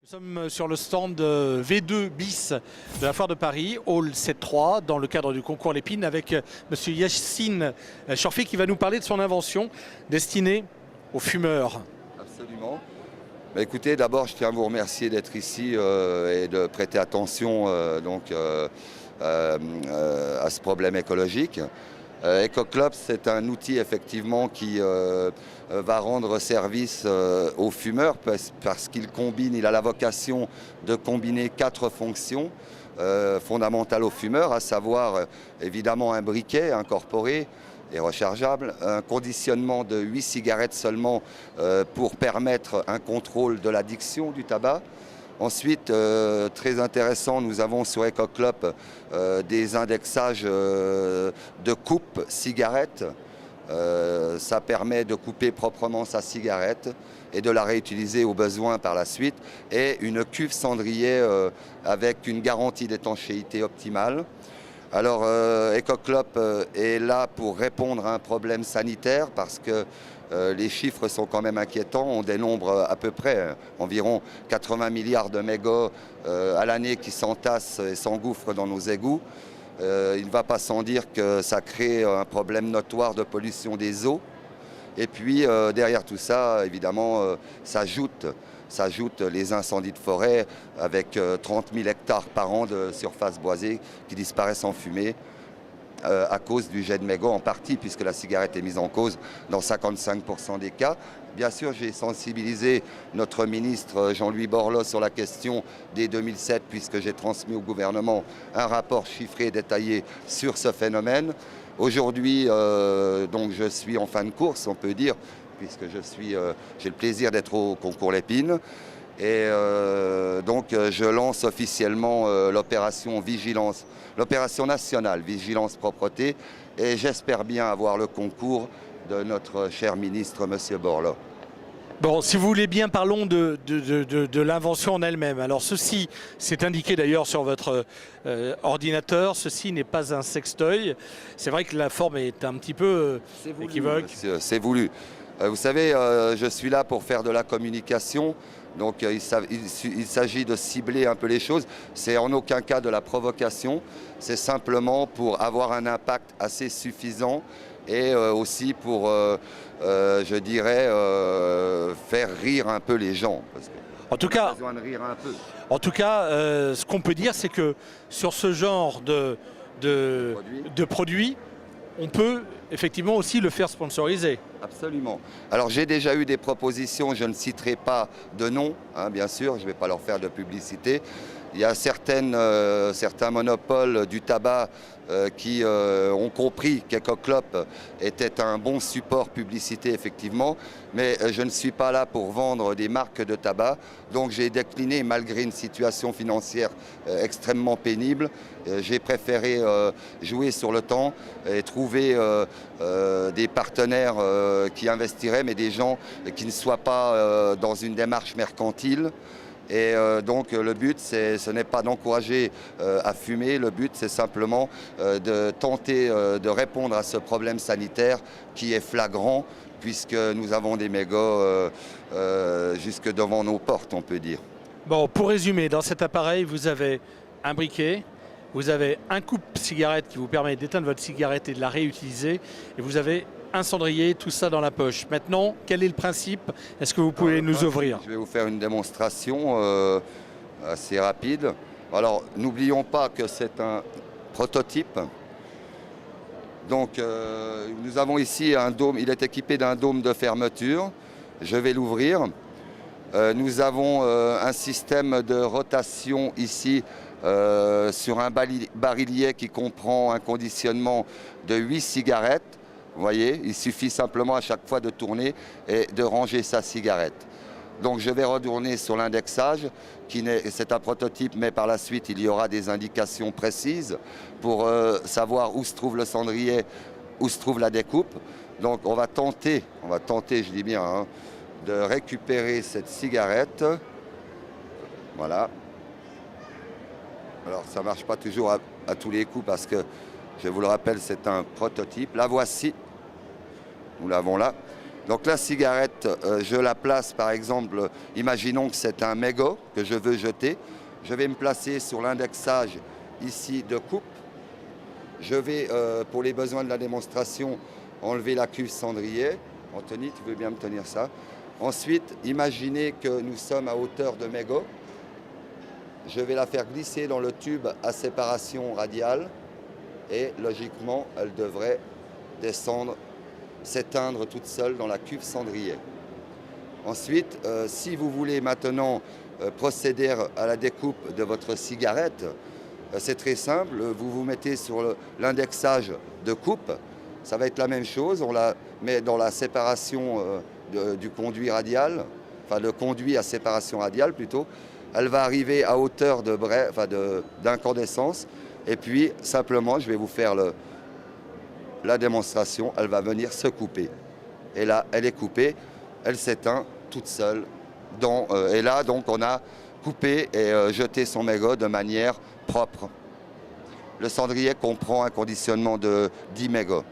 Nous sommes sur le stand V2 bis de la Foire de Paris, Hall 7.3, dans le cadre du concours Lépine, avec Monsieur Yacine Chorfi qui va nous parler de son invention destinée aux fumeurs. Absolument. Écoutez, d'abord, je tiens à vous remercier d'être ici et de prêter attention à ce problème écologique. EcoClub, c'est un outil effectivement qui va rendre service aux fumeurs parce il a la vocation de combiner 4 fonctions fondamentales aux fumeurs, à savoir évidemment un briquet incorporé et rechargeable, un conditionnement de 8 cigarettes seulement pour permettre un contrôle de l'addiction du tabac. Ensuite, très intéressant, nous avons sur EcoClub des indexages de coupe cigarette. Ça permet de couper proprement sa cigarette et de la réutiliser au besoin par la suite. Et une cuve cendrier avec une garantie d'étanchéité optimale. Alors, EcoClub est là pour répondre à un problème sanitaire parce que les chiffres sont quand même inquiétants. On dénombre à peu près environ 80 milliards de mégots à l'année qui s'entassent et s'engouffrent dans nos égouts. Il ne va pas sans dire que ça crée un problème notoire de pollution des eaux. Et puis derrière tout ça, évidemment, s'ajoutent les incendies de forêt avec 30 000 hectares par an de surface boisée qui disparaissent en fumée à cause du jet de mégots en partie, puisque la cigarette est mise en cause dans 55% des cas. Bien sûr, j'ai sensibilisé notre ministre Jean-Louis Borloo sur la question dès 2007, puisque j'ai transmis au gouvernement un rapport chiffré et détaillé sur ce phénomène. Aujourd'hui, donc je suis en fin de course, on peut dire, puisque j'ai le plaisir d'être au concours Lépine. Et donc je lance officiellement l'opération Vigilance, l'opération nationale Vigilance Propreté, et j'espère bien avoir le concours de notre cher ministre, M. Borloo. Bon, si vous voulez bien, parlons de l'invention en elle-même. Alors ceci, c'est indiqué d'ailleurs sur votre ordinateur, ceci n'est pas un sextoy. C'est vrai que la forme est un petit peu équivoque. C'est voulu. Vous savez, je suis là pour faire de la communication. Donc il s'agit de cibler un peu les choses. C'est en aucun cas de la provocation. C'est simplement pour avoir un impact assez suffisant et aussi pour, je dirais, faire rire un peu les gens. Parce en tout cas, besoin de rire un peu. En tout cas, ce qu'on peut dire, c'est que sur ce genre de produits, on peut effectivement aussi le faire sponsoriser. Absolument. Alors j'ai déjà eu des propositions, je ne citerai pas de nom, hein, bien sûr, je ne vais pas leur faire de publicité. Il y a certains monopoles du tabac qui ont compris qu'EcoClub était un bon support publicité, effectivement, mais je ne suis pas là pour vendre des marques de tabac, donc j'ai décliné, malgré une situation financière extrêmement pénible. J'ai préféré jouer sur le temps et trouver des partenaires qui investiraient, mais des gens qui ne soient pas dans une démarche mercantile. Et donc le but, ce n'est pas d'encourager à fumer, le but c'est simplement de tenter de répondre à ce problème sanitaire qui est flagrant, puisque nous avons des mégots jusque devant nos portes, on peut dire. Bon, pour résumer, dans cet appareil, vous avez un briquet, vous avez un coupe-cigarette qui vous permet d'éteindre votre cigarette et de la réutiliser, et vous avez un cendrier, tout ça dans la poche. Maintenant, quel est le principe? Est-ce que vous pouvez nous ouvrir? Je vais vous faire une démonstration assez rapide. Alors, n'oublions pas que c'est un prototype. Donc, nous avons ici un dôme. Il est équipé d'un dôme de fermeture. Je vais l'ouvrir. Nous avons un système de rotation ici sur un barillet qui comprend un conditionnement de 8 cigarettes. Vous voyez, il suffit simplement à chaque fois de tourner et de ranger sa cigarette. Donc je vais retourner sur l'indexage, c'est un prototype, mais par la suite il y aura des indications précises pour savoir où se trouve le cendrier, où se trouve la découpe. Donc on va tenter, je dis bien, hein, de récupérer cette cigarette. Voilà. Alors ça ne marche pas toujours à tous les coups parce que, je vous le rappelle, c'est un prototype. La voici. Nous l'avons là. Donc la cigarette, je la place par exemple, imaginons que c'est un mégot que je veux jeter. Je vais me placer sur l'indexage ici de coupe. Je vais, pour les besoins de la démonstration, enlever la cuve cendrier. Anthony, tu veux bien me tenir ça? Ensuite, imaginez que nous sommes à hauteur de mégot. Je vais la faire glisser dans le tube à séparation radiale et logiquement, elle devrait descendre, s'éteindre toute seule dans la cuve cendrier. Ensuite, si vous voulez maintenant procéder à la découpe de votre cigarette, c'est très simple, vous vous mettez sur l'indexage de coupe, ça va être la même chose, on la met dans la séparation du conduit radial, enfin le conduit à séparation radiale plutôt, elle va arriver à hauteur d'incandescence et puis simplement je vais vous faire la démonstration, elle va venir se couper. Et là, elle est coupée, elle s'éteint toute seule. Et là, donc, on a coupé et jeté son mégot de manière propre. Le cendrier comprend un conditionnement de 10 mégots.